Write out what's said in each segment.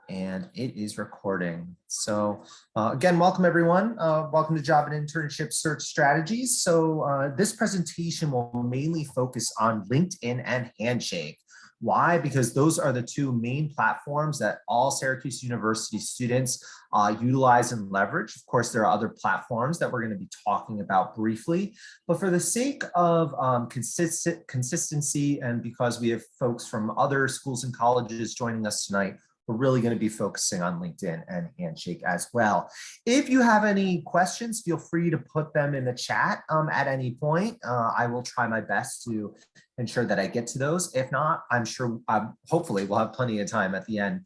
And it is recording. So again, welcome everyone. Welcome to Job and Internship Search Strategies. So this presentation will mainly focus on LinkedIn and Handshake. Why? Because those are the two main platforms that all Syracuse University students utilize and leverage. Of course, there are other platforms that we're going to be talking about briefly, but for the sake of consistency and because we have folks from other schools and colleges joining us tonight, we're really going to be focusing on LinkedIn and Handshake as well. If you have any questions, feel free to put them in the chat at any point. I will try my best to ensure that I get to those. If not, I'm sure, hopefully we'll have plenty of time at the end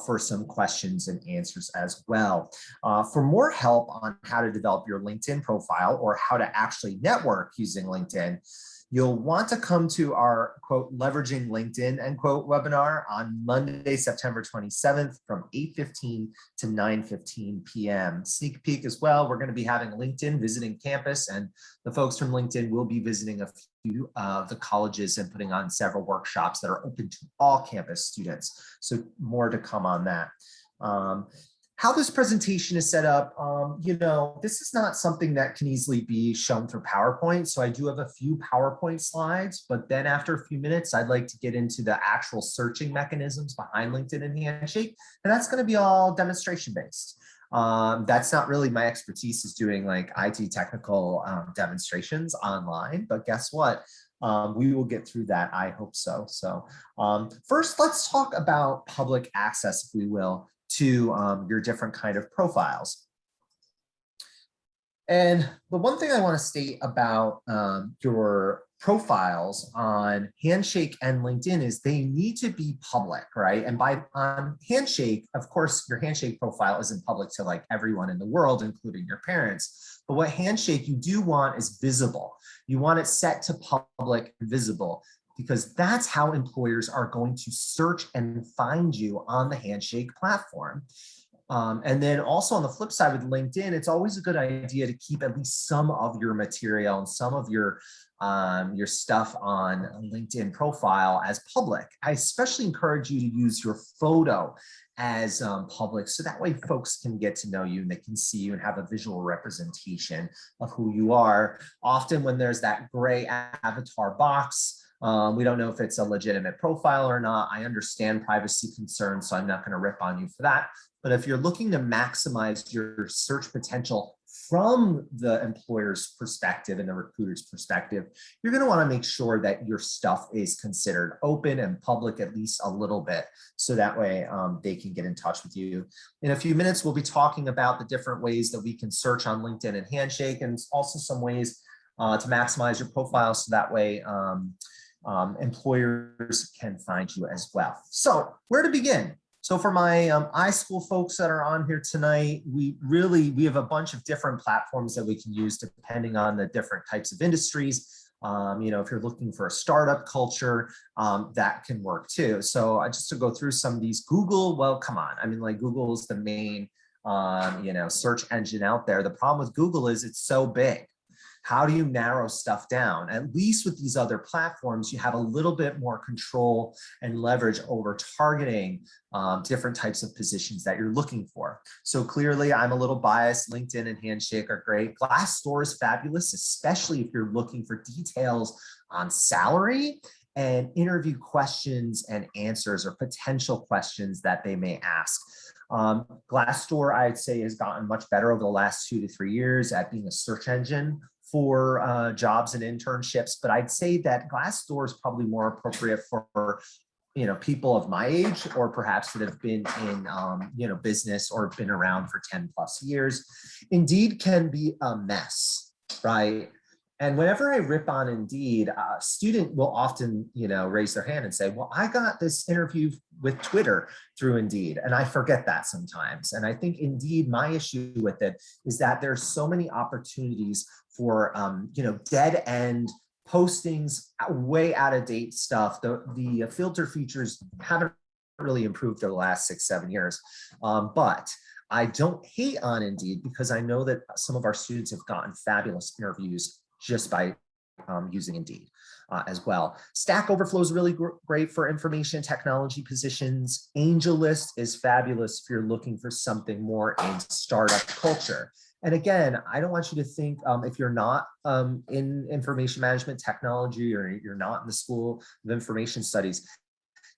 for some questions and answers as well. For more help on how to develop your LinkedIn profile or how to actually network using LinkedIn, you'll want to come to our quote leveraging LinkedIn end quote webinar on Monday, September 27th from 8:15 to 9:15 p.m. Sneak peek as well. We're going to be having LinkedIn visiting campus, and the folks from LinkedIn will be visiting a few of the colleges and putting on several workshops that are open to all campus students. So more to come on that. How this presentation is set up, this is not something that can easily be shown through PowerPoint. So I do have a few PowerPoint slides, but then after a few minutes, I'd like to get into the actual searching mechanisms behind LinkedIn and Handshake. And that's going to be all demonstration based. That's not really my expertise, is doing like IT technical demonstrations online, but guess what? We will get through that. I hope so. So first, let's talk about public access, if we will, to your different kind of profiles. And the one thing I want to state about your profiles on Handshake and LinkedIn is they need to be public, right? And on Handshake, of course, your Handshake profile isn't public to like everyone in the world, including your parents. But what Handshake you do want is visible. You want it set to public and visible, because that's how employers are going to search and find you on the Handshake platform. And then also on the flip side with LinkedIn, it's always a good idea to keep at least some of your material and some of your stuff on a LinkedIn profile as public. I especially encourage you to use your photo as public, so that way folks can get to know you and they can see you and have a visual representation of who you are. Often when there's that gray avatar box, we don't know if it's a legitimate profile or not. I understand privacy concerns, so I'm not going to rip on you for that. But if you're looking to maximize your search potential from the employer's perspective and the recruiter's perspective, you're going to want to make sure that your stuff is considered open and public at least a little bit, so that way they can get in touch with you. In a few minutes, we'll be talking about the different ways that we can search on LinkedIn and Handshake, and also some ways to maximize your profile so that way employers can find you as well. So where to begin? So for my iSchool folks that are on here tonight, we have a bunch of different platforms that we can use depending on the different types of industries. If you're looking for a startup culture, that can work too. So just to go through some of these, Google, well, come on. I mean, like Google is the main, search engine out there. The problem with Google is it's so big. How do you narrow stuff down? At least with these other platforms, you have a little bit more control and leverage over targeting different types of positions that you're looking for. So clearly, I'm a little biased. LinkedIn and Handshake are great. Glassdoor is fabulous, especially if you're looking for details on salary and interview questions and answers or potential questions that they may ask. Glassdoor, I'd say, has gotten much better over the last 2 to 3 years at being a search engine for jobs and internships, but I'd say that Glassdoor is probably more appropriate for people of my age, or perhaps that have been in business or been around for 10 plus years. Indeed can be a mess, right? And whenever I rip on Indeed, a student will often, raise their hand and say, well, I got this interview with Twitter through Indeed. And I forget that sometimes. And I think Indeed, my issue with it is that there's so many opportunities for, dead end postings, way out of date stuff. The filter features haven't really improved over the last 6-7 years. But I don't hate on Indeed because I know that some of our students have gotten fabulous interviews just by using Indeed. as well. Stack Overflow is really great for information technology positions. AngelList is fabulous if you're looking for something more in startup culture. And again, I don't want you to think if you're not in information management technology or you're not in the School of Information Studies,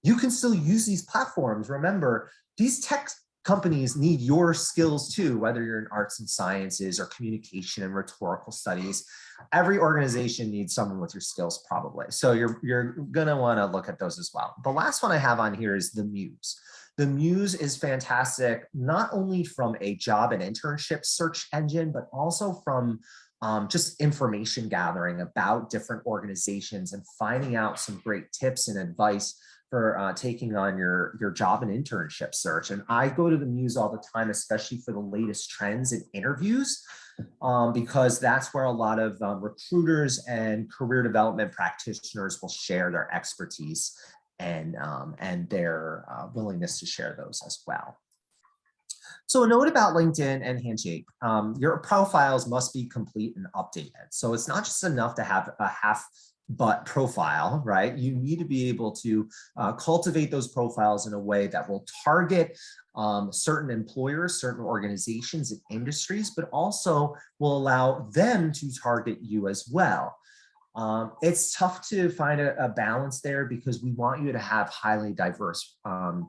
you can still use these platforms. Remember, these tech companies need your skills too, whether you're in arts and sciences or communication and rhetorical studies. Every organization needs someone with your skills probably. So you're gonna wanna look at those as well. The last one I have on here is the Muse. The Muse is fantastic, not only from a job and internship search engine, but also from just information gathering about different organizations and finding out some great tips and advice for taking on your job and internship search. And I go to the Muse all the time, especially for the latest trends in interviews, because that's where a lot of recruiters and career development practitioners will share their expertise and their willingness to share those as well. So a note about LinkedIn and Handshake, your profiles must be complete and updated. So it's not just enough to have a half-butt profile, right? You need to be able to cultivate those profiles in a way that will target certain employers, certain organizations and industries, but also will allow them to target you as well. It's tough to find a balance there because we want you to have highly diverse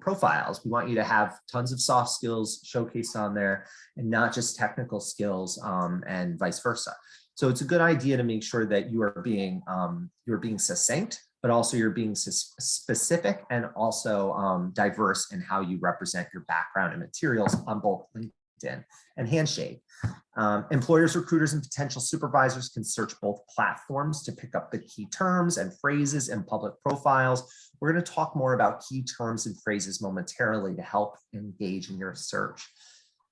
profiles. We want you to have tons of soft skills showcased on there and not just technical skills and vice versa. So it's a good idea to make sure that you're being succinct, but also you're being specific and also diverse in how you represent your background and materials on both LinkedIn and Handshake. Employers, recruiters, and potential supervisors can search both platforms to pick up the key terms and phrases in public profiles. We're going to talk more about key terms and phrases momentarily to help engage in your search.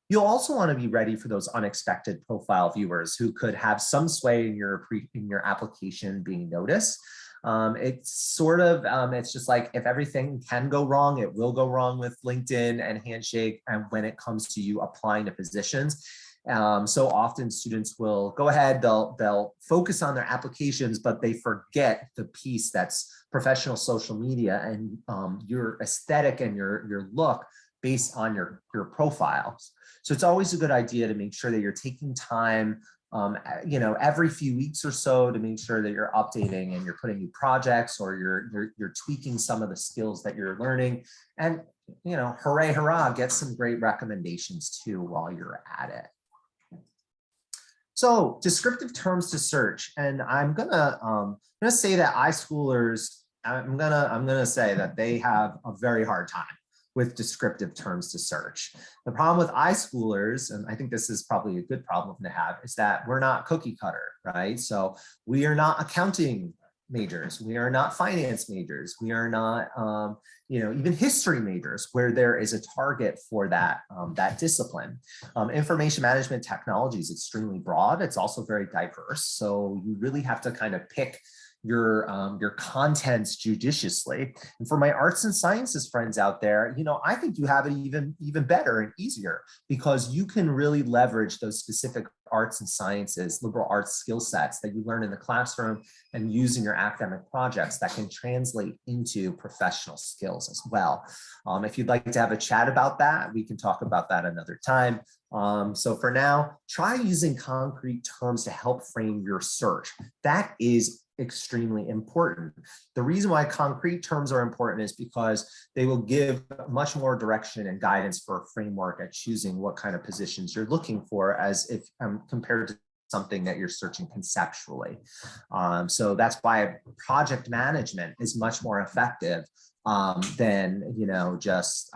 You'll also want to be ready for those unexpected profile viewers who could have some sway in your application being noticed. It's sort of, it's just like if everything can go wrong, it will go wrong with LinkedIn and Handshake and when it comes to you applying to positions. So often students will go ahead, they'll focus on their applications, but they forget the piece that's professional social media and your aesthetic and your look based on your profiles. So it's always a good idea to make sure that you're taking time, every few weeks or so to make sure that you're updating and you're putting new projects or you're tweaking some of the skills that you're learning. And, hooray, hurrah, get some great recommendations too while you're at it. So descriptive terms to search, and I'm gonna say that iSchoolers, I'm gonna say that they have a very hard time with descriptive terms to search. The problem with iSchoolers, and I think this is probably a good problem to have, is that we're not cookie cutter, right? So we are not accounting majors, we are not finance majors, we are not even history majors where there is a target for that discipline. Information management technology is extremely broad. It's also very diverse. So you really have to kind of pick your contents judiciously. And for my arts and sciences friends out there, I think you have it even better and easier because you can really leverage those specific arts and sciences, liberal arts skill sets that you learn in the classroom and use in your academic projects that can translate into professional skills as well. If you'd like to have a chat about that, we can talk about that another time. So for now, try using concrete terms to help frame your search. That is extremely important. The reason why concrete terms are important is because they will give much more direction and guidance for a framework at choosing what kind of positions you're looking for as if compared to something that you're searching conceptually. So that's why project management is much more effective than just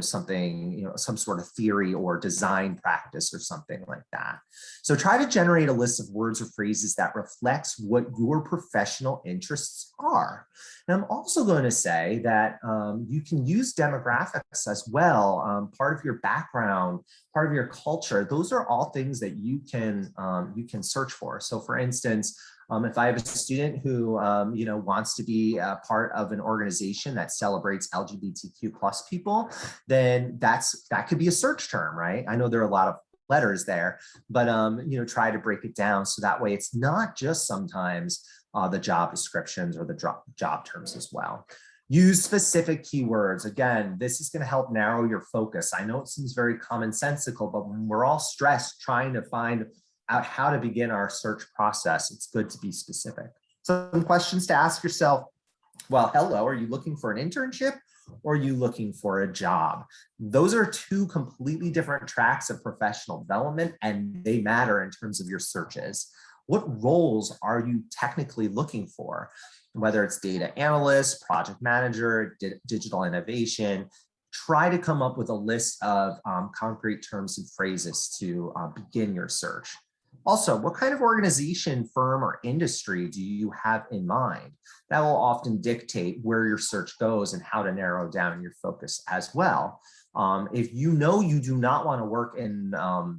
something, some sort of theory or design practice or something like that. So try to generate a list of words or phrases that reflects what your professional interests are. And I'm also going to say that you can use demographics as well, part of your background, part of your culture. Those are all things that you can search for. So for instance, if I have a student who wants to be a part of an organization that celebrates LGBTQ+ people, then that could be a search term, right? I know there are a lot of letters there, but try to break it down so that way it's not just sometimes the job descriptions or the job terms as well. Use specific keywords. Again, this is going to help narrow your focus. I know it seems very commonsensical, but when we're all stressed trying to find out how to begin our search process, it's good to be specific. Some questions to ask yourself. Well, hello, are you looking for an internship or are you looking for a job? Those are two completely different tracks of professional development, and they matter in terms of your searches. What roles are you technically looking for? Whether it's data analyst, project manager, digital innovation, try to come up with a list of concrete terms and phrases to begin your search. Also, what kind of organization, firm, or industry do you have in mind? That will often dictate where your search goes and how to narrow down your focus as well. If you know you do not want to work in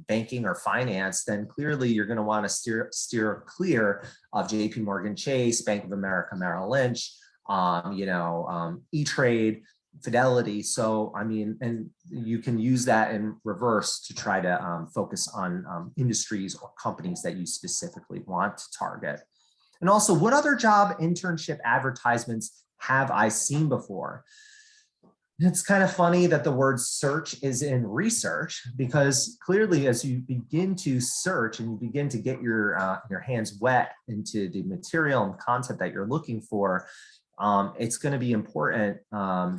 banking or finance, then clearly you're going to want to steer clear of JP Morgan Chase, Bank of America, Merrill Lynch, E-Trade, Fidelity. So, I mean, and you can use that in reverse to try to focus on industries or companies that you specifically want to target. And also, what other job internship advertisements have I seen before? It's kind of funny that the word search is in research, because clearly as you begin to search and you begin to get your hands wet into the material and content that you're looking for, it's going to be important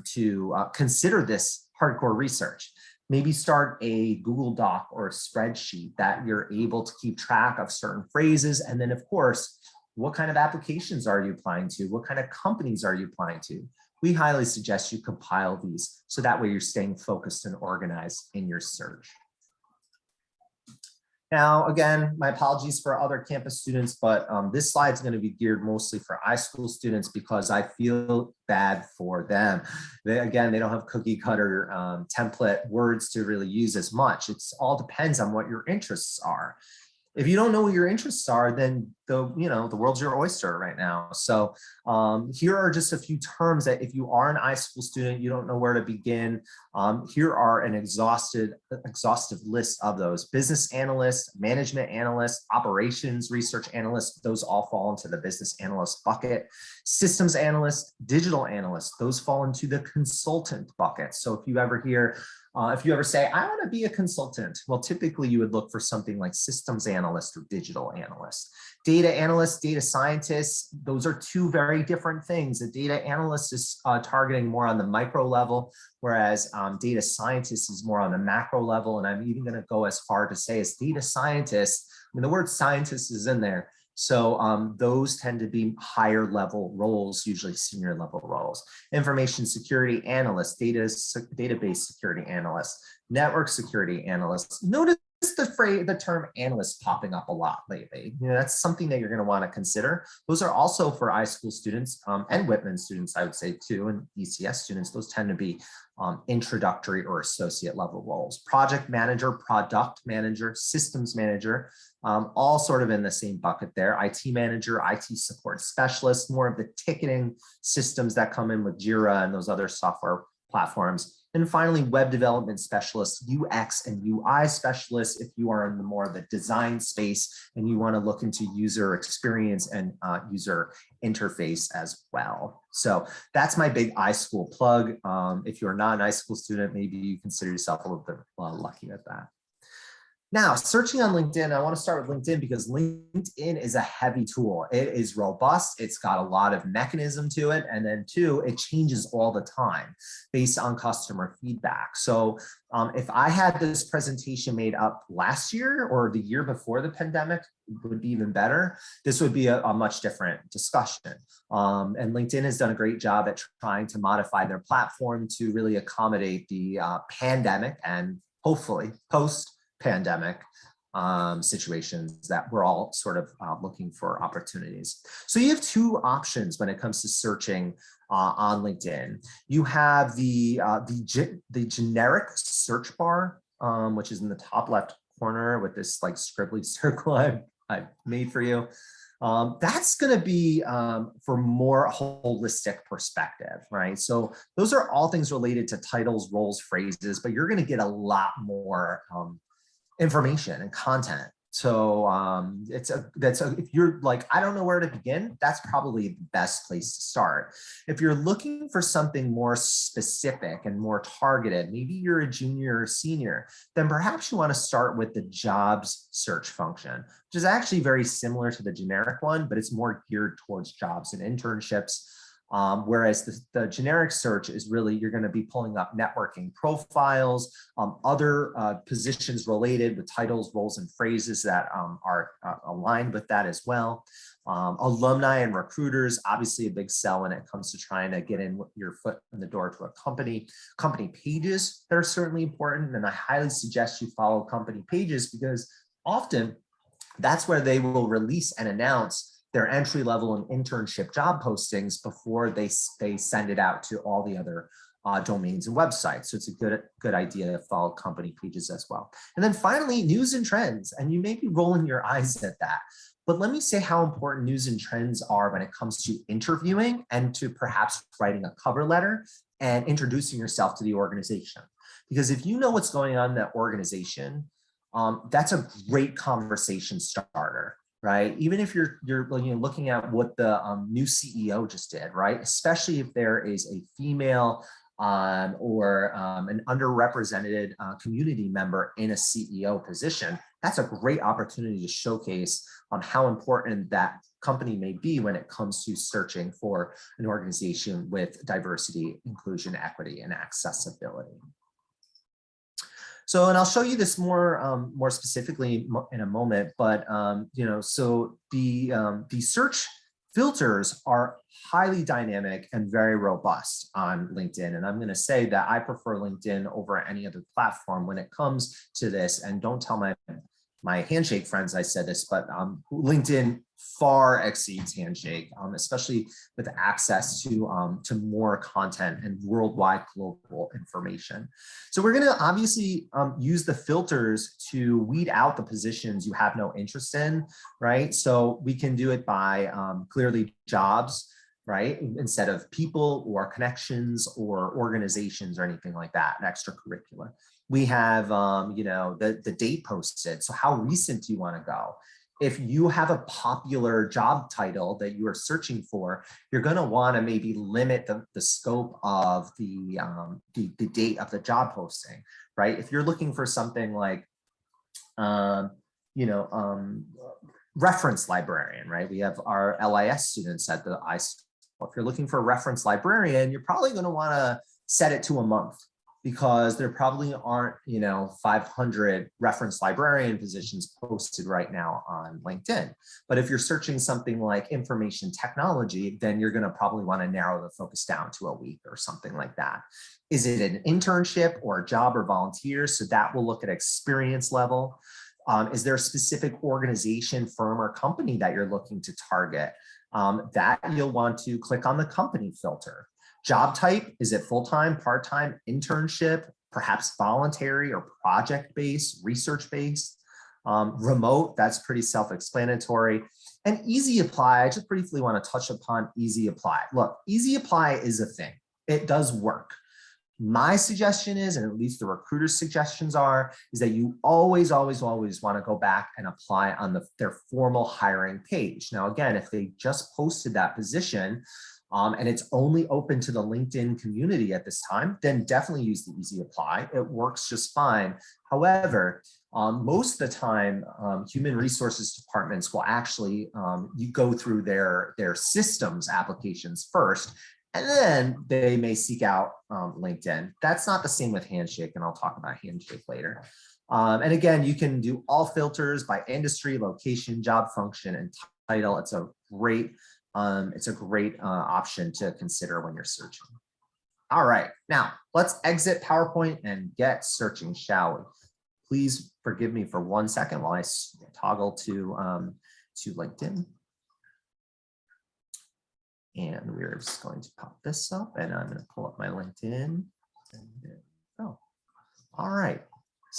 to consider this hardcore research. Maybe start a Google Doc or a spreadsheet that you're able to keep track of certain phrases. And then, of course, what kind of applications are you applying to? What kind of companies are you applying to? We highly suggest you compile these so that way you're staying focused and organized in your search. Now, again, my apologies for other campus students, but this slide is going to be geared mostly for iSchool students because I feel bad for them. They don't have cookie cutter template words to really use as much. It all depends on what your interests are. If you don't know what your interests are, then the world's your oyster right now. So here are just a few terms that if you are an iSchool student, you don't know where to begin. Here are an exhaustive list of those. Business analyst, management analyst, operations research analyst, those all fall into the business analyst bucket. Systems analyst, digital analyst, those fall into the consultant bucket. So if you ever say, I want to be a consultant, well, typically you would look for something like systems analyst or digital analyst. Data analyst, data scientist, those are two very different things. A data analyst is targeting more on the micro level, whereas data scientist is more on the macro level. And I'm even going to go as far to say as data scientist, I mean, the word scientist is in there. So those tend to be higher level roles, usually senior level roles. Information security analyst, database security analyst, network security analyst. Notice the term analyst popping up a lot lately. That's something that you're going to want to consider. Those are also for iSchool students and Whitman students, I would say too, and ECS students. Those tend to be introductory or associate level roles. Project manager, product manager, systems manager, all sort of in the same bucket there. IT manager, IT support specialist, more of the ticketing systems that come in with Jira and those other software platforms. And finally, web development specialist, UX and UI specialist, if you are in the more of the design space and you want to look into user experience and user interface as well. So that's my big iSchool plug. If you're not an iSchool student, maybe you consider yourself a little bit lucky at that. Now, searching on LinkedIn, I want to start with LinkedIn because LinkedIn is a heavy tool. It is robust. It's got a lot of mechanism to it. And then two, it changes all the time based on customer feedback. So if I had this presentation made up last year or the year before the pandemic, it would be even better. This would be a much different discussion. And LinkedIn has done a great job at trying to modify their platform to really accommodate the pandemic and hopefully post-pandemic situations that we're all sort of looking for opportunities. So you have two options when it comes to searching on LinkedIn. You have the generic search bar, which is in the top left corner with this like scribbly circle I made for you. That's going to be for more holistic perspective, right? So those are all things related to titles, roles, phrases, but you're going to get a lot more information and content So if you're like, I don't know where to begin, that's probably the best place to start. If you're looking for something more specific and more targeted, maybe you're a junior or senior, then perhaps you want to start with the jobs search function, which is actually very similar to the generic one, but it's more geared towards jobs and internships. Whereas the generic search is really, you're going to be pulling up networking profiles, other positions related with titles, roles, and phrases that are aligned with that as well. Alumni and recruiters, obviously a big sell when it comes to trying to get in your foot in the door to a company. Company pages that are certainly important, and I highly suggest you follow company pages because often that's where they will release and announce their entry level and internship job postings before they send it out to all the other domains and websites. So it's a good idea to follow company pages as well. And then finally, news and trends. And you may be rolling your eyes at that, but let me say how important news and trends are when it comes to interviewing and to perhaps writing a cover letter and introducing yourself to the organization. Because if you know what's going on in that organization, that's a great conversation starter. Right? Even if you're looking at what the new CEO just did, right? Especially if there is a female or an underrepresented community member in a CEO position, that's a great opportunity to showcase how important that company may be when it comes to searching for an organization with diversity, inclusion, equity, and accessibility. So, and I'll show you this more specifically in a moment, but so the search filters are highly dynamic and very robust on LinkedIn. And I'm going to say that I prefer LinkedIn over any other platform when it comes to this. And don't tell my Handshake friends I said this, but LinkedIn far exceeds Handshake, especially with access to more content and worldwide global information. So we're going to obviously use the filters to weed out the positions you have no interest in, right? So we can do it by clearly jobs, right? Instead of people or connections or organizations or anything like that, extracurricular. We have, the date posted. So how recent do you want to go? If you have a popular job title that you are searching for, you're going to want to maybe limit the scope of the date of the job posting, right? If you're looking for something like, reference librarian, right? We have our LIS students at the iSchool. If you're looking for a reference librarian, you're probably going to want to set it to a month, because there probably aren't, 500 reference librarian positions posted right now on LinkedIn. But if you're searching something like information technology, then you're going to probably want to narrow the focus down to a week or something like that. Is it an internship or a job or volunteer? So that will look at experience level. Is there a specific organization, firm, or company that you're looking to target? That you'll want to click on the company filter. Job type, is it full-time, part-time, internship, perhaps voluntary or project-based, research-based? Remote, that's pretty self-explanatory. And easy apply, I just briefly want to touch upon easy apply. Look, easy apply is a thing. It does work. My suggestion is, and at least the recruiter's suggestions are, is that you always want to go back and apply on their formal hiring page. Now, again, if they just posted that position, and it's only open to the LinkedIn community at this time, then definitely use the easy apply. It works just fine. However, most of the time, human resources departments will actually, you go through their systems applications first, and then they may seek out LinkedIn. That's not the same with Handshake, and I'll talk about Handshake later. And again, you can do all filters by industry, location, job function, and title. It's a great option to consider when you're searching. All right, now let's exit PowerPoint and get searching, shall we? Please forgive me for 1 second while I toggle to LinkedIn. And we're just going to pop this up, and I'm going to pull up my LinkedIn. And there we go. All right.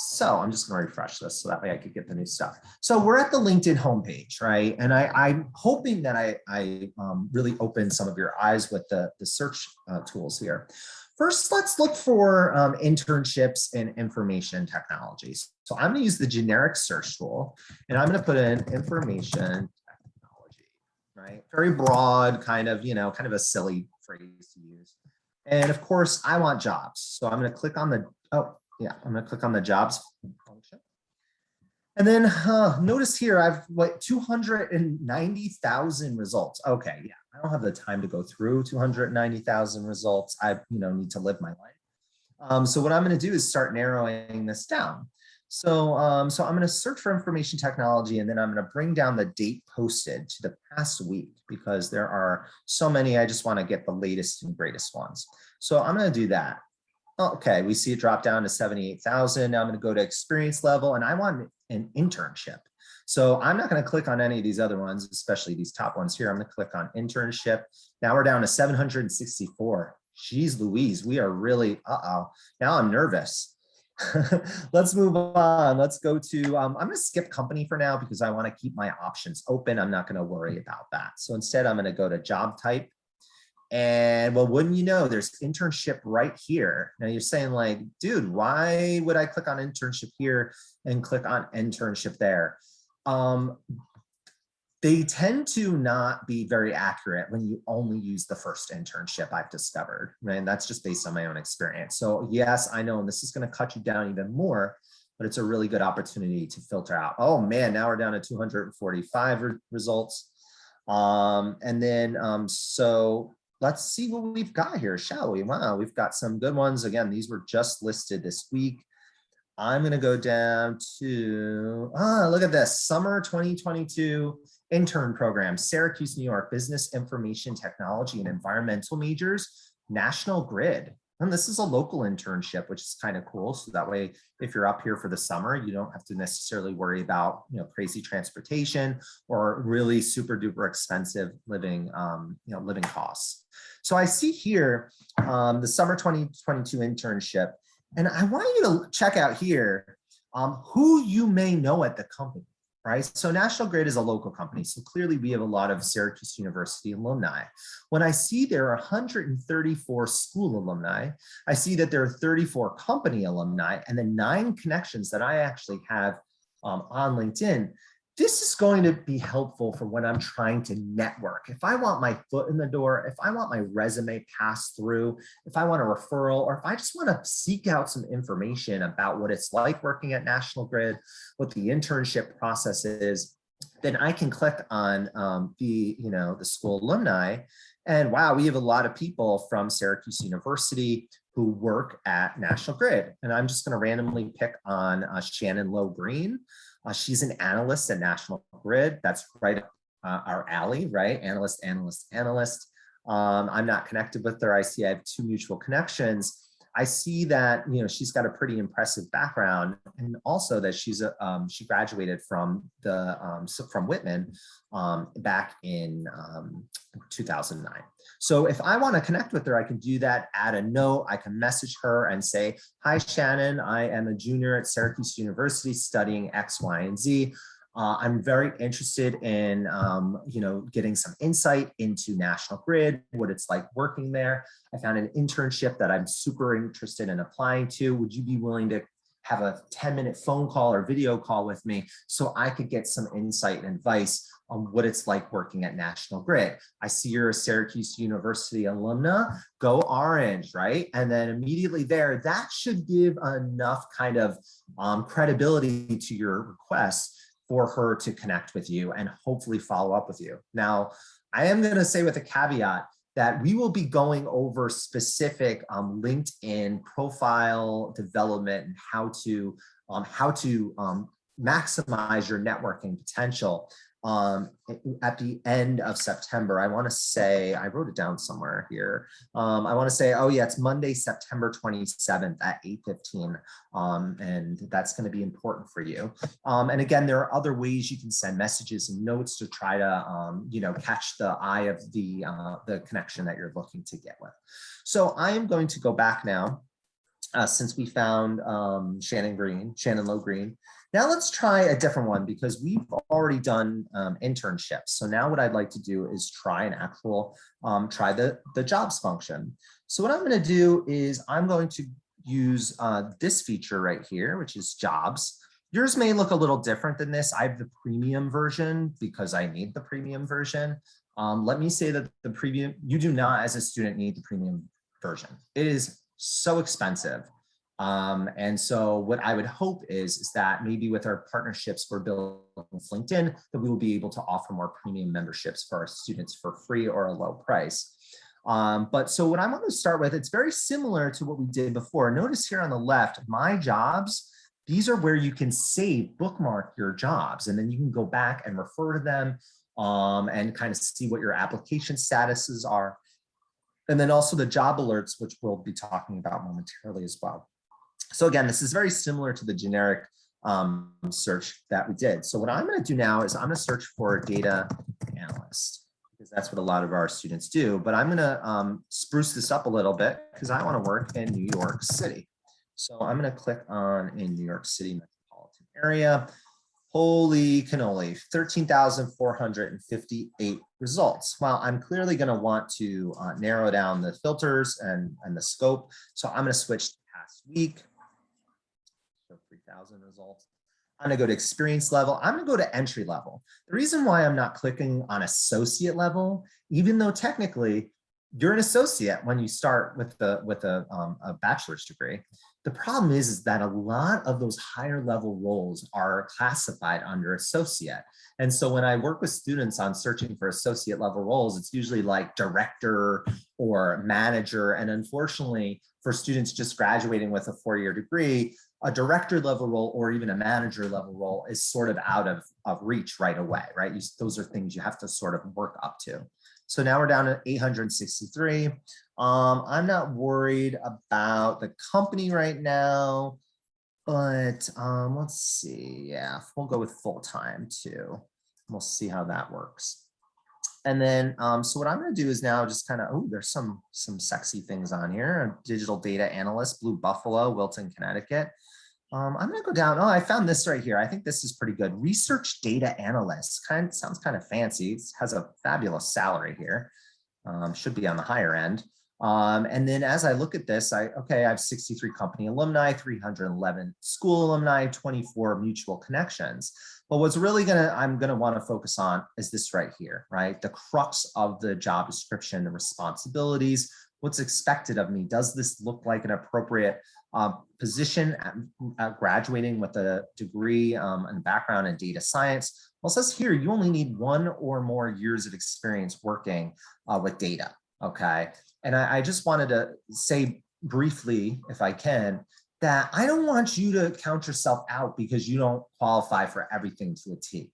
So I'm just going to refresh this so that way I could get the new stuff. So we're at the LinkedIn homepage, right? And I'm hoping that I really open some of your eyes with the search tools here. First, let's look for internships in information technologies. So I'm going to use the generic search tool, and I'm going to put in information technology, right? Very broad, kind of a silly phrase to use. And of course, I want jobs. So I'm going to click on the, I'm going to click on the jobs function. And then notice here, I've 290,000 results. Okay, yeah, I don't have the time to go through 290,000 results. I need to live my life. So what I'm going to do is start narrowing this down. So I'm going to search for information technology, and then I'm going to bring down the date posted to the past week because there are so many. I just want to get the latest and greatest ones. So I'm going to do that. Okay, we see it drop down to 78,000. Now I'm going to go to experience level, and I want an internship. So I'm not going to click on any of these other ones, especially these top ones here. I'm going to click on internship. Now we're down to 764. Jeez Louise, we are really, now I'm nervous. Let's move on. Let's go to, I'm going to skip company for now because I want to keep my options open. I'm not going to worry about that. So instead, I'm going to go to job type. And well, wouldn't you know, there's internship right here. Now you're saying like, dude, why would I click on internship here and click on internship there? They tend to not be very accurate when you only use the first internship, I've discovered, right? And that's just based on my own experience. So yes, I know, and this is going to cut you down even more, but it's a really good opportunity to filter out. Oh man, now we're down to 245 results. And then, so let's see what we've got here, shall we? Wow, we've got some good ones. Again, these were just listed this week. I'm going to go down to, look at this, summer 2022 intern program, Syracuse, New York, business information technology and environmental majors, National Grid. And this is a local internship, which is kind of cool. So that way, if you're up here for the summer, you don't have to necessarily worry about, crazy transportation or really super duper expensive living, living costs. So I see here the summer 2022 internship, and I want you to check out here who you may know at the company, right? So National Grid is a local company. So clearly we have a lot of Syracuse University alumni. When I see there are 134 school alumni, I see that there are 34 company alumni and then 9 connections that I actually have on LinkedIn. This is going to be helpful for when I'm trying to network. If I want my foot in the door, if I want my resume passed through, if I want a referral, or if I just want to seek out some information about what it's like working at National Grid, what the internship process is, then I can click on the school alumni. And wow, we have a lot of people from Syracuse University who work at National Grid. And I'm just going to randomly pick on Shannon Lowe Green. She's an analyst at National Grid. That's right up our alley, right? Analyst. I'm not connected with her. I see I have 2 mutual connections. I see that she's got a pretty impressive background, and also that she's she graduated from from Whitman back in 2009. So if I want to connect with her, I can do that, add a note, I can message her and say, hi, Shannon, I am a junior at Syracuse University studying X, Y, and Z. I'm very interested in, getting some insight into National Grid, what it's like working there. I found an internship that I'm super interested in applying to. Would you be willing to have a 10-minute phone call or video call with me so I could get some insight and advice on what it's like working at National Grid? I see you're a Syracuse University alumna, go Orange, right? And then immediately there, that should give enough kind of credibility to your request for her to connect with you and hopefully follow up with you. Now, I am going to say with a caveat that we will be going over specific LinkedIn profile development and how to maximize your networking potential at the end of September. I want to say, I wrote it down somewhere here. I want to say, oh yeah, it's Monday, September 27th at 8:15. And that's going to be important for you. And again, there are other ways you can send messages and notes to try to, catch the eye of the connection that you're looking to get with. So I am going to go back now since we found Shannon Low Green. Now let's try a different one because we've already done internships. So now what I'd like to do is try an actual, try the jobs function. So what I'm going to do is I'm going to use this feature right here, which is jobs. Yours may look a little different than this. I have the premium version because I need the premium version. Let me say that the premium, you do not as a student need the premium version. It is so expensive. And so what I would hope is that maybe with our partnerships we're building with LinkedIn, that we will be able to offer more premium memberships for our students for free or a low price. But so what I'm going to start with, it's very similar to what we did before. Notice here on the left, my jobs, these are where you can save, bookmark your jobs, and then you can go back and refer to them and kind of see what your application statuses are. And then also the job alerts, which we'll be talking about momentarily as well. So again, this is very similar to the generic search that we did. So what I'm going to do now is I'm going to search for a data analyst because that's what a lot of our students do. But I'm going to spruce this up a little bit because I want to work in New York City. So I'm going to click on in New York City metropolitan area. Holy cannoli, 13,458 results. Well, I'm clearly going to want to narrow down the filters and the scope. So I'm going to switch to past week. So 3,000 results. I'm going to go to experience level. I'm going to go to entry level. The reason why I'm not clicking on associate level, even though technically you're an associate when you start with a bachelor's degree. The problem is that a lot of those higher level roles are classified under associate. And so when I work with students on searching for associate level roles, it's usually like director or manager. And unfortunately, for students just graduating with a 4-year degree, a director level role or even a manager level role is sort of out of reach right away, right? Those are things you have to sort of work up to. So now we're down to 863. I'm not worried about the company right now, but let's see. Yeah, we'll go with full-time too. We'll see how that works. And then, so what I'm going to do is now just kind of, oh, there's some sexy things on here. A digital data analyst, Blue Buffalo, Wilton, Connecticut. I'm going to go down. Oh, I found this right here. I think this is pretty good. Research data analyst. Sounds kind of fancy. It has a fabulous salary here. Should be on the higher end. And then as I look at this, I have 63 company alumni, 311 school alumni, 24 mutual connections. But what's really I'm gonna want to focus on is this right here, right? The crux of the job description, the responsibilities, what's expected of me. Does this look like an appropriate position at graduating with a degree and background in data science? Well, it says here, you only need 1 or more years of experience working with data, okay? And I just wanted to say briefly, if I can, that I don't want you to count yourself out because you don't qualify for everything to a T,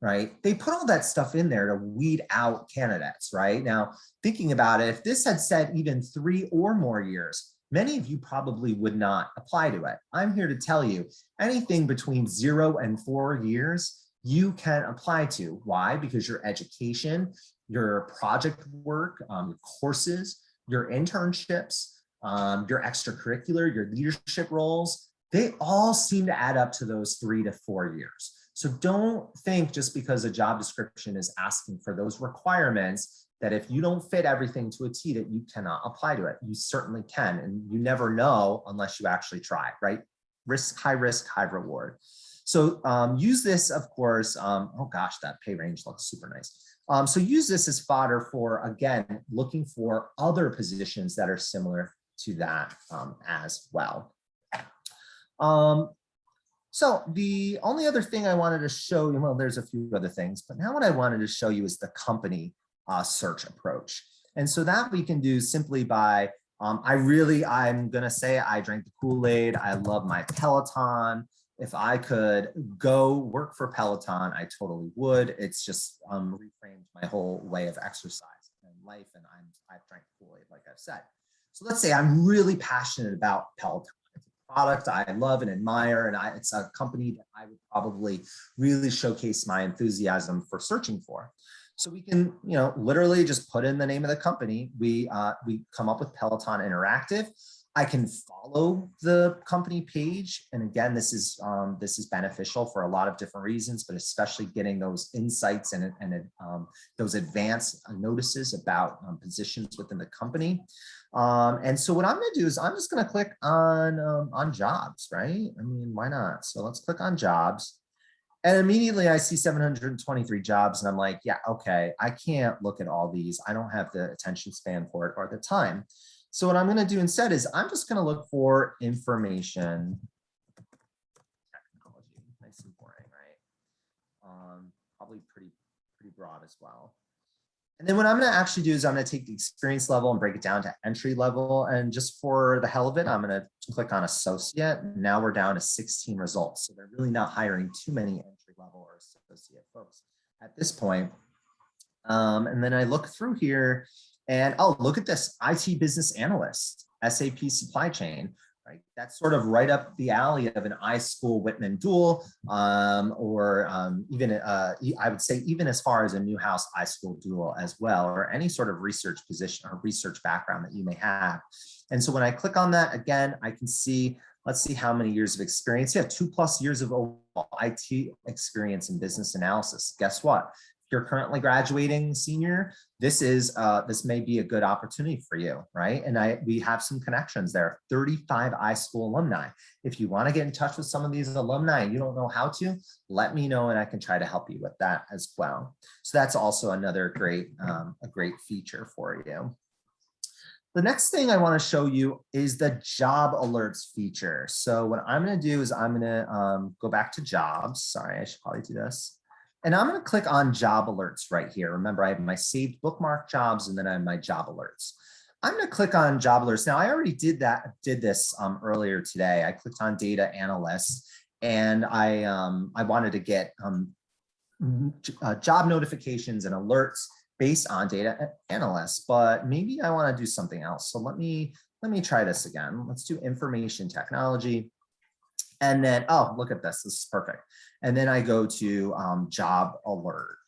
right? They put all that stuff in there to weed out candidates, right? Now, thinking about it, if this had said even 3 or more years, many of you probably would not apply to it. I'm here to tell you, anything between 0 and 4 years, you can apply to. Why? Because your education, your project work, your courses, your internships, your extracurricular, your leadership roles, they all seem to add up to those 3 to 4 years. So don't think just because a job description is asking for those requirements that if you don't fit everything to a T that you cannot apply to it. You certainly can, and you never know unless you actually try, right? High risk, high reward. So use this, of course, oh gosh, that pay range looks super nice. So use this as fodder for, again, looking for other positions that are similar to that as well. So the only other thing I wanted to show you, well, there's a few other things, but now what I wanted to show you is the company search approach. And so that we can do simply by, I'm gonna say I drank the Kool-Aid, I love my Peloton. If I could go work for Peloton, I totally would. It's just reframed my whole way of exercise and life, and I've drank Kool-Aid, like I've said. So let's say I'm really passionate about Peloton. It's a product I love and admire, and it's a company that I would probably really showcase my enthusiasm for searching for. So we can, literally just put in the name of the company. We come up with Peloton Interactive. I can follow the company page. And again, this is beneficial for a lot of different reasons, but especially getting those insights and those advanced notices about positions within the company. And so what I'm going to do is I'm just going to click on jobs, right? I mean, why not? So let's click on jobs. And immediately I see 723 jobs and I'm like, yeah, okay, I can't look at all these. I don't have the attention span for it or the time. So what I'm going to do instead is I'm just going to look for information technology. Nice and boring, right? Probably pretty broad as well. And then what I'm going to actually do is I'm going to take the experience level and break it down to entry level. And just for the hell of it, I'm going to click on associate. Now we're down to 16 results. So they're really not hiring too many entry level or associate folks at this point. And then I look through here and oh, look at this, IT business analyst, SAP supply chain, right? That's sort of right up the alley of an iSchool Whitman dual, or even I would say even as far as a Newhouse iSchool dual as well, or any sort of research position or research background that you may have. And so when I click on that, again, I can see, let's see how many years of experience. Yeah, 2+ years of overall IT experience in business analysis. Guess what? You're currently graduating senior, this may be a good opportunity for you, right? And we have some connections there, 35 iSchool alumni. If you want to get in touch with some of these alumni and you don't know how to, let me know and I can try to help you with that as well. So that's also another great, a great feature for you. The next thing I want to show you is the job alerts feature. So what I'm going to do is I'm going to go back to jobs. Sorry, I should probably do this. And I'm going to click on job alerts right here. Remember, I have my saved bookmark jobs and then I have my job alerts. I'm going to click on job alerts. Now, I already did this earlier today. I clicked on data analyst and I wanted to get job notifications and alerts based on data analysts, but maybe I want to do something else. So let me try this again. Let's do information technology. And then, oh, look at this. This is perfect. And then I go to job alert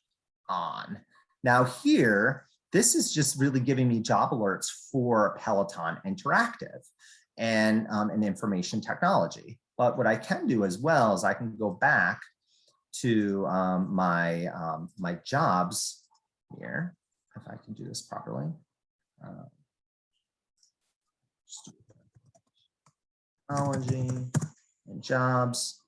on. Now here, this is just really giving me job alerts for Peloton Interactive and information technology. But what I can do as well is I can go back to my jobs here, if I can do this properly. Technology and jobs.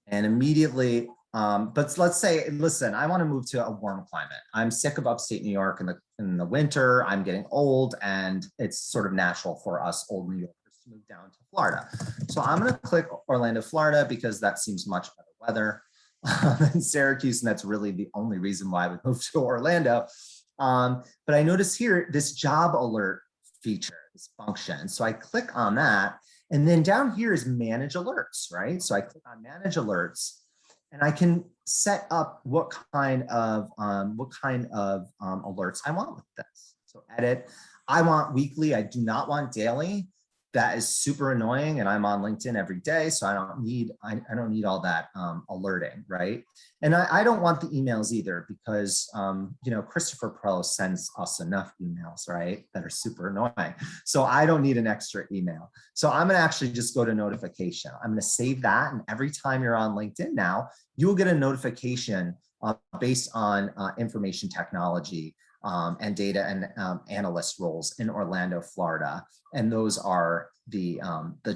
And immediately, but let's say, listen, I want to move to a warm climate. I'm sick of upstate New York in the winter. I'm getting old and it's sort of natural for us old New Yorkers to move down to Florida. So I'm going to click Orlando, Florida, because that seems much better weather than Syracuse. And that's really the only reason why I would move to Orlando. But I notice here, this job alert feature, this function. So I click on that. And then down here is manage alerts, right? So I click on manage alerts and I can set up what kind of alerts I want with this. So edit, I want weekly, I do not want daily. That is super annoying. And I'm on LinkedIn every day. So I don't need all that alerting, right? And I don't want the emails either because, you know, Christopher Perrello sends us enough emails, right? That are super annoying. So I don't need an extra email. So I'm gonna actually just go to notification. I'm gonna save that. And every time you're on LinkedIn now, you will get a notification based on information technology and data and analyst roles in Orlando, Florida. And those are the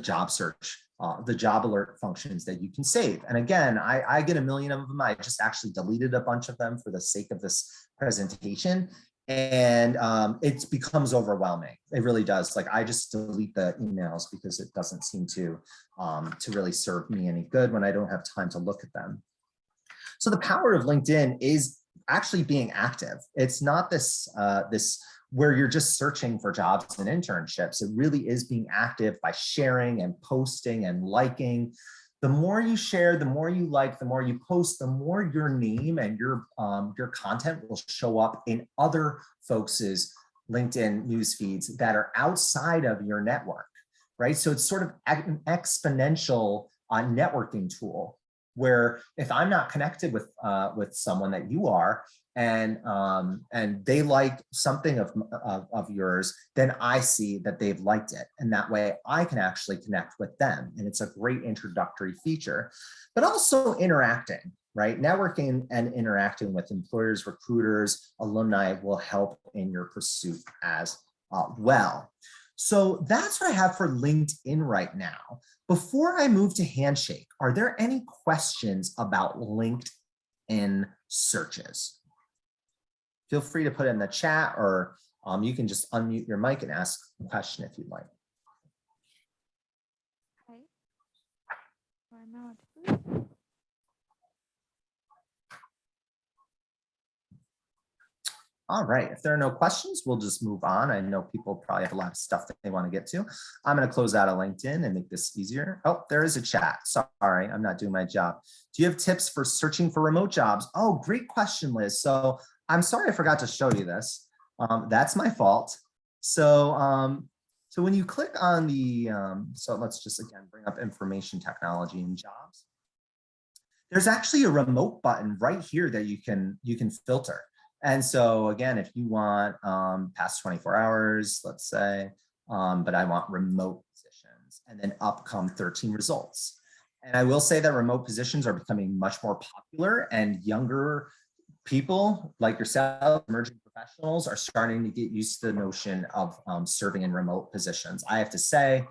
job search, the job alert functions that you can save. And again, I get a million of them. I just actually deleted a bunch of them for the sake of this presentation. And it becomes overwhelming. It really does. Like I just delete the emails because it doesn't seem to really serve me any good when I don't have time to look at them. So the power of LinkedIn is actually being active. It's not this where you're just searching for jobs and internships. It really is being active by sharing and posting and liking. The more you share, the more you like, the more you post, the more your name and your content will show up in other folks' LinkedIn news feeds that are outside of your network, right? So it's sort of an exponential networking tool, where if I'm not connected with someone that you are, and they like something of yours, then I see that they've liked it. And that way I can actually connect with them. And it's a great introductory feature, but also interacting, right? Networking and interacting with employers, recruiters, alumni will help in your pursuit as well. So that's what I have for LinkedIn right now. Before I move to Handshake, are there any questions about LinkedIn searches? Feel free to put it in the chat, or you can just unmute your mic and ask a question if you'd like. Okay. Why not? All right, if there are no questions, we'll just move on. I know people probably have a lot of stuff that they want to get to. I'm going to close out of LinkedIn and make this easier. Oh, there is a chat. Sorry, I'm not doing my job. Do you have tips for searching for remote jobs? Oh, great question, Liz. So I'm sorry I forgot to show you this. That's my fault. So, so when you click on the, so let's just again bring up information technology and jobs. There's actually a remote button right here that you can filter. And so again, if you want past 24 hours, let's say, but I want remote positions, and then up come 13 results. And I will say that remote positions are becoming much more popular, and younger people like yourself, emerging professionals, are starting to get used to the notion of serving in remote positions. I have to say,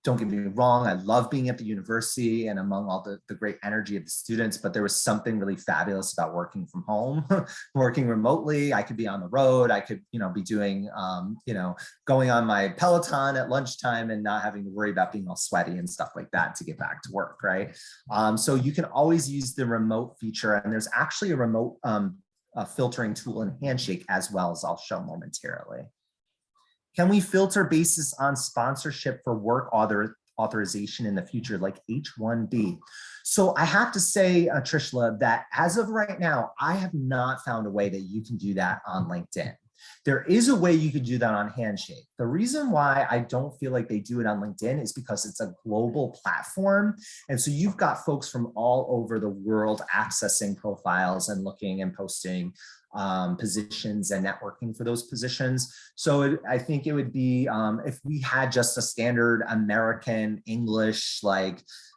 don't get me wrong, I love being at the university and among all the great energy of the students, but there was something really fabulous about working from home, working remotely. I could be on the road. I could, be doing, going on my Peloton at lunchtime and not having to worry about being all sweaty and stuff like that to get back to work, right? So you can always use the remote feature, and there's actually a remote filtering tool in Handshake as well, as I'll show momentarily. Can we filter basis on sponsorship for work authorization in the future, like H-1B? So I have to say, Trishla, that as of right now, I have not found a way that you can do that on LinkedIn. There is a way you could do that on Handshake. The reason why I don't feel like they do it on LinkedIn is because it's a global platform. And so you've got folks from all over the world accessing profiles and looking and posting positions and networking for those positions. So I think it would be, if we had just a standard American English,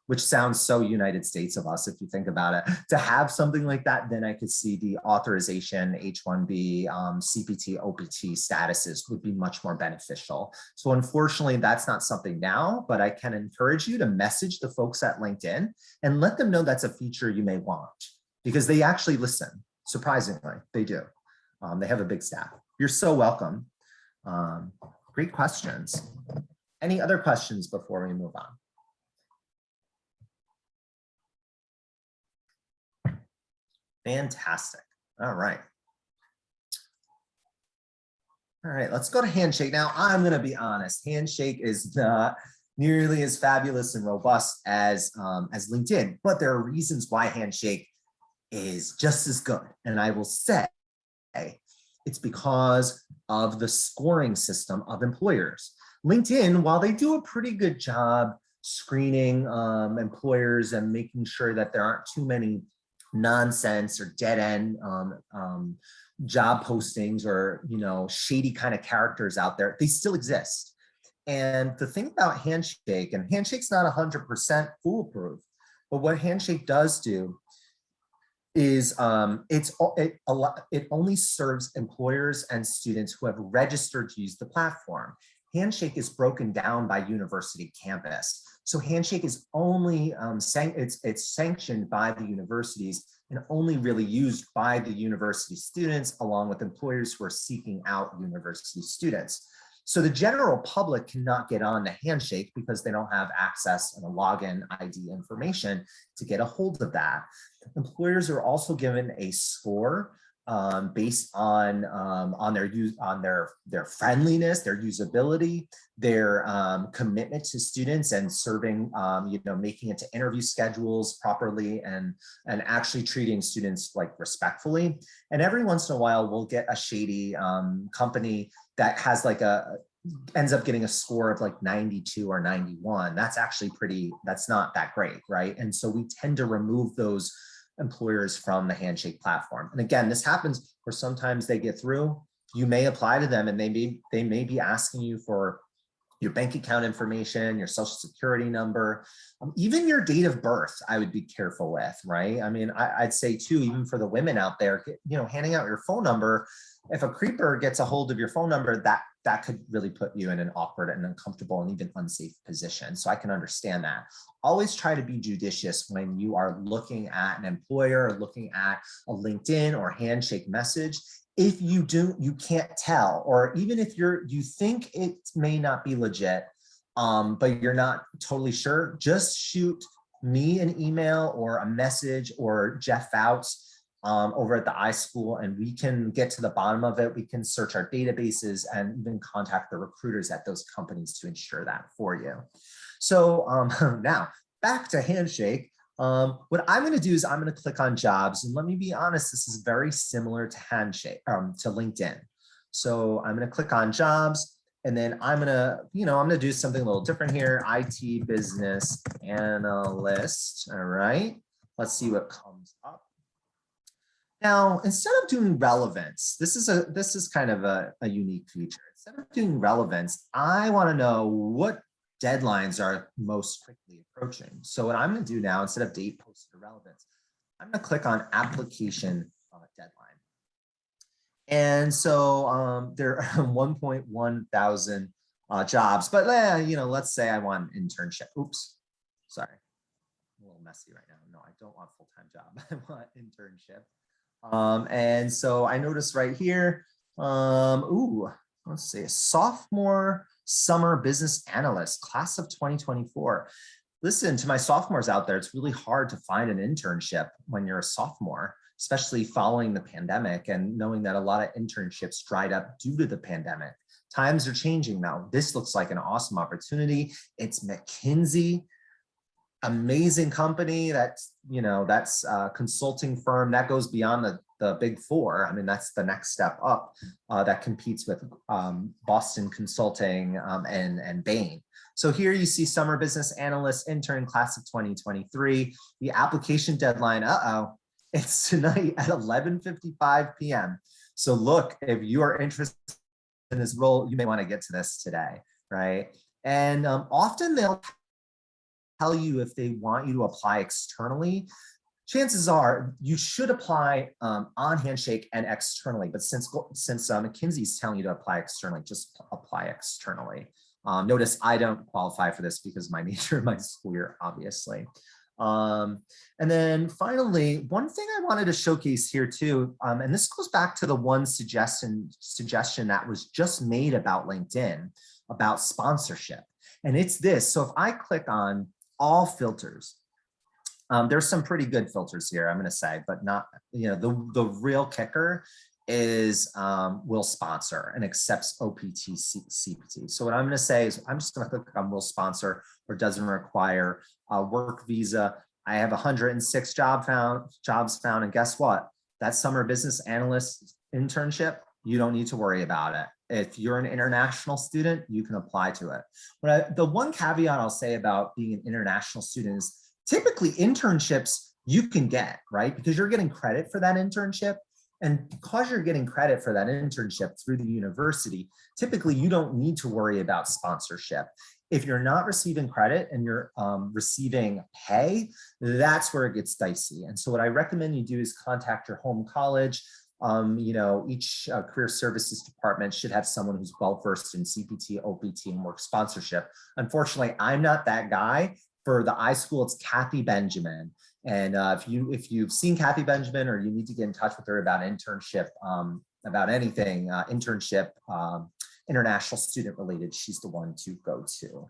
which sounds so United States of us, if you think about it, to have something like that, then I could see the authorization, H-1B, CPT, OPT statuses would be much more beneficial. So unfortunately, that's not something now, but I can encourage you to message the folks at LinkedIn and let them know that's a feature you may want, because they actually listen. Surprisingly, they do. They have a big staff. You're so welcome. Great questions. Any other questions before we move on? Fantastic. All right. All right, let's go to Handshake. Now, I'm going to be honest. Handshake is not nearly as fabulous and robust as LinkedIn, but there are reasons why Handshake is just as good. And I will say it's because of the scoring system of employers. LinkedIn, while they do a pretty good job screening employers and making sure that there aren't too many nonsense or dead end job postings or shady kind of characters out there, they still exist. And the thing about Handshake, and Handshake's not 100% foolproof, but what Handshake does do is it only serves employers and students who have registered to use the platform. Handshake is broken down by university campus. So Handshake is only, it's sanctioned by the universities and only really used by the university students along with employers who are seeking out university students. So the general public cannot get on to Handshake because they don't have access and a login ID information to get a hold of that. Employers are also given a score based on their friendliness, their usability, their commitment to students and serving, making it to interview schedules properly and actually treating students respectfully. And every once in a while, we'll get a shady company that has ends up getting a score of 92 or 91. That's actually that's not that great, right? And so we tend to remove those employers from the Handshake platform. And again, this happens where sometimes they get through. You may apply to them and they may be asking you for your bank account information, your social security number, even your date of birth, I would be careful with, right? I mean, I'd say too, even for the women out there, handing out your phone number, if a creeper gets a hold of your phone number, that could really put you in an awkward and uncomfortable and even unsafe position. So I can understand that. Always try to be judicious when you are looking at an employer or looking at a LinkedIn or Handshake message. If you can't tell, or even if you think it may not be legit, but you're not totally sure, just shoot me an email or a message or Jeff Fouts over at the iSchool, and we can get to the bottom of it. We can search our databases and even contact the recruiters at those companies to ensure that for you. So now back to Handshake. What I'm going to do is I'm going to click on jobs, and let me be honest, this is very similar to Handshake, to LinkedIn. So I'm going to click on jobs, and then I'm going to do something a little different here. IT business analyst. All right, let's see what comes up. Now, instead of doing relevance, this is kind of a unique feature. Instead of doing relevance, I want to know what deadlines are most quickly approaching. So what I'm going to do now, instead of date, posted, or relevance, I'm going to click on application deadline. And so there are 1.1 thousand jobs, but let's say I want an internship. Oops, sorry, a little messy right now. No, I don't want a full-time job. I want internship. And so I notice right here, let's see, a sophomore summer business analyst, class of 2024. Listen, to my sophomores out there, it's really hard to find an internship when you're a sophomore, especially following the pandemic and knowing that a lot of internships dried up due to the pandemic. Times are changing now. This looks like an awesome opportunity. It's McKinsey. Amazing company. That's a consulting firm that goes beyond the big four. I mean, that's the next step up that competes with Boston Consulting and Bain. So here you see summer business analyst intern class of 2023. The application deadline, it's tonight at 11:55 p.m. So look, if you are interested in this role, you may want to get to this today, right? And often they'll tell you if they want you to apply externally. Chances are you should apply on Handshake and externally, but since McKinsey's telling you to apply externally, just apply externally. Notice I don't qualify for this because of my nature of my school year, obviously. And then finally, one thing I wanted to showcase here too, and this goes back to the one suggestion that was just made about LinkedIn, about sponsorship. And it's this. So if I click on all filters, there's some pretty good filters here, I'm going to say, but not, the real kicker is will sponsor and accepts OPT CPT. So what I'm going to say is I'm just going to click on will sponsor or doesn't require a work visa. I have 106 jobs found. And guess what? That summer business analyst internship, you don't need to worry about it. If you're an international student, you can apply to it. But the one caveat I'll say about being an international student is typically internships you can get, right? Because you're getting credit for that internship. And because you're getting credit for that internship through the university, typically you don't need to worry about sponsorship. If you're not receiving credit and you're receiving pay, that's where it gets dicey. And so what I recommend you do is contact your home college. Each career services department should have someone who's well-versed in CPT, OPT, and work sponsorship. Unfortunately, I'm not that guy. For the iSchool, it's Kathy Benjamin. And if you've seen Kathy Benjamin or you need to get in touch with her about internship, about anything, international student related, she's the one to go to.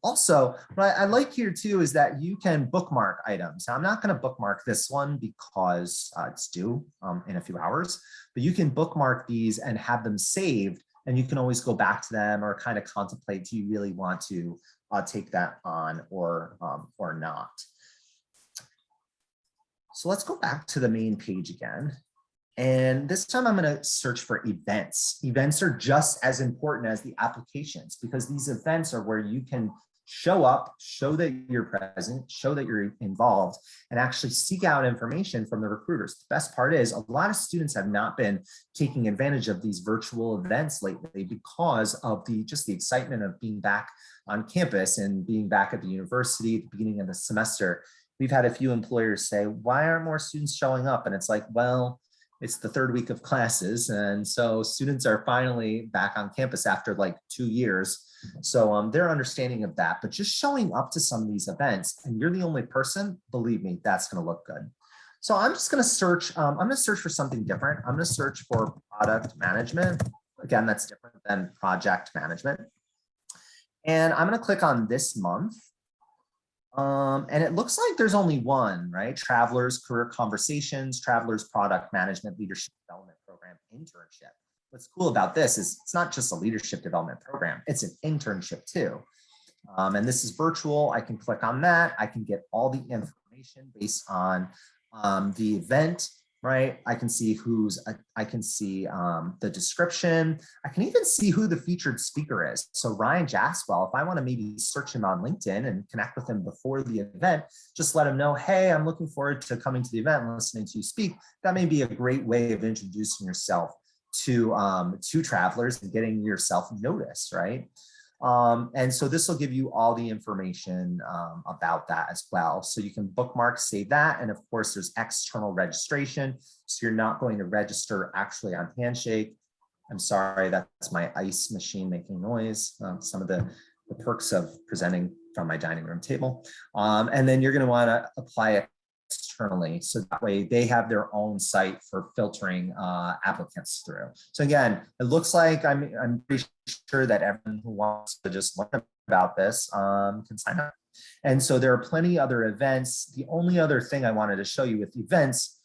Also, what I like here too is that you can bookmark items. Now, I'm not going to bookmark this one because it's due in a few hours, but you can bookmark these and have them saved, and you can always go back to them or kind of contemplate, do you really want to take that on or not? So let's go back to the main page again. And this time I'm going to search for events. Events are just as important as the applications because these events are where you can show up, show that you're present, show that you're involved, and actually seek out information from the recruiters. The best part is a lot of students have not been taking advantage of these virtual events lately because of just the excitement of being back on campus and being back at the university at the beginning of the semester. We've had a few employers say, why aren't more students showing up? And it's like, well, it's the third week of classes. And so students are finally back on campus after like 2 years. So they're understanding of that, but just showing up to some of these events and you're the only person, believe me, that's going to look good. So I'm just going to search. I'm going to search for something different. I'm going to search for product management. Again, that's different than project management. And I'm going to click on this month. And it looks like there's only one, right? Travelers Career Conversations, Travelers Product Management Leadership Development Program Internship. What's cool about this is it's not just a leadership development program, it's an internship too. And this is virtual. I can click on that. I can get all the information based on the event, right? I can see I can see the description. I can even see who the featured speaker is. So Ryan Jaswell, if I want to maybe search him on LinkedIn and connect with him before the event, just let him know, hey, I'm looking forward to coming to the event and listening to you speak. That may be a great way of introducing yourself to travelers and getting yourself noticed, right? And so this will give you all the information about that as well. So you can bookmark, save that. And of course, there's external registration. So you're not going to register actually on Handshake. I'm sorry, that's my ice machine making noise. Some of the perks of presenting from my dining room table. And then you're going to want to apply it externally. So that way they have their own site for filtering applicants through. So again, it looks like I'm pretty sure that everyone who wants to just learn about this can sign up. And so there are plenty other events. The only other thing I wanted to show you with events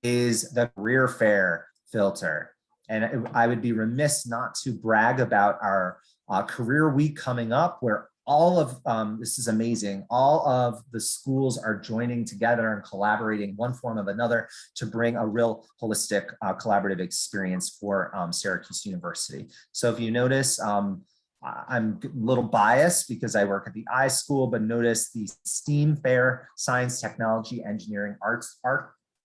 is the career fair filter. And I would be remiss not to brag about our career week coming up, where all of this is amazing. All of the schools are joining together and collaborating one form of another to bring a real holistic collaborative experience for Syracuse University. So if you notice, I'm a little biased because I work at the iSchool, but notice the STEAM Fair, Science, Technology, Engineering, Arts,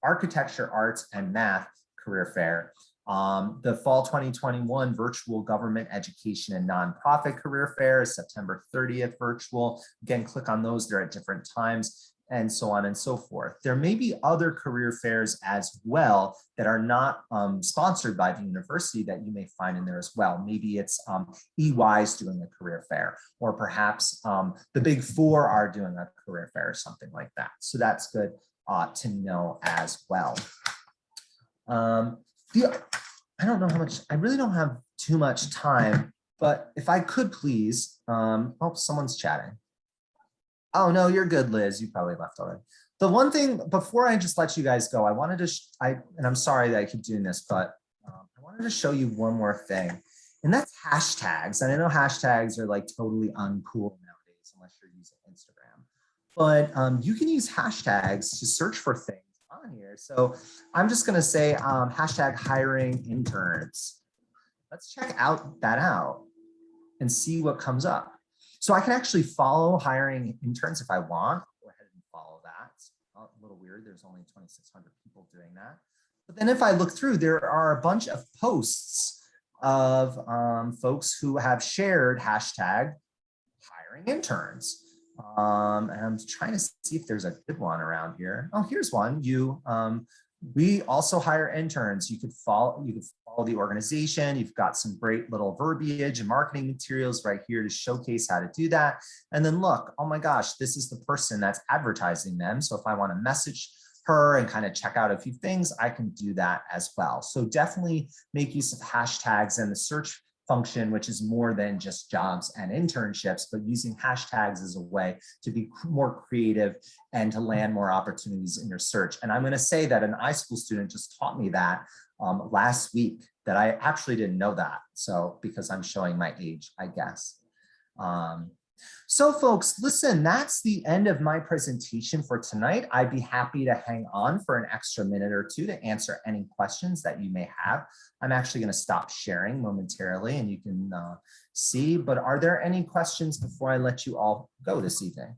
Architecture, Arts, and Math Career Fair. The Fall 2021 Virtual Government Education and Nonprofit Career Fair is September 30th virtual. Again, click on those, they're at different times, and so on and so forth. There may be other career fairs as well that are not sponsored by the university that you may find in there as well. Maybe it's EY's doing a career fair, or perhaps the Big Four are doing a career fair or something like that. So that's good to know as well. I don't know how much, I really don't have too much time, but if I could please, oh, someone's chatting. Oh no, you're good, Liz. You probably left already. The one thing, before I just let you guys go, I wanted to, and I'm sorry that I keep doing this, but I wanted to show you one more thing, and that's hashtags. And I know hashtags are like totally uncool nowadays, unless you're using Instagram, but you can use hashtags to search for things on here. So I'm just going to say hashtag hiring interns. Let's check that out and see what comes up. So I can actually follow hiring interns if I want. Go ahead and follow that. It's a little weird. There's only 2,600 people doing that. But then if I look through, there are a bunch of posts of folks who have shared hashtag hiring interns. And I'm trying to see if there's a good one around here. Oh, here's one. We also hire interns. You could follow the organization. You've got some great little verbiage and marketing materials right here to showcase how to do that. And then look, oh my gosh, this is the person that's advertising them. So if I want to message her and kind of check out a few things, I can do that as well. So definitely make use of hashtags and the search function, which is more than just jobs and internships, but using hashtags as a way to be more creative and to land more opportunities in your search. And I'm going to say that an iSchool student just taught me that last week, that I actually didn't know that. So because I'm showing my age, I guess. So folks, listen, that's the end of my presentation for tonight. I'd be happy to hang on for an extra minute or two to answer any questions that you may have. I'm actually going to stop sharing momentarily and you can see, but are there any questions before I let you all go this evening?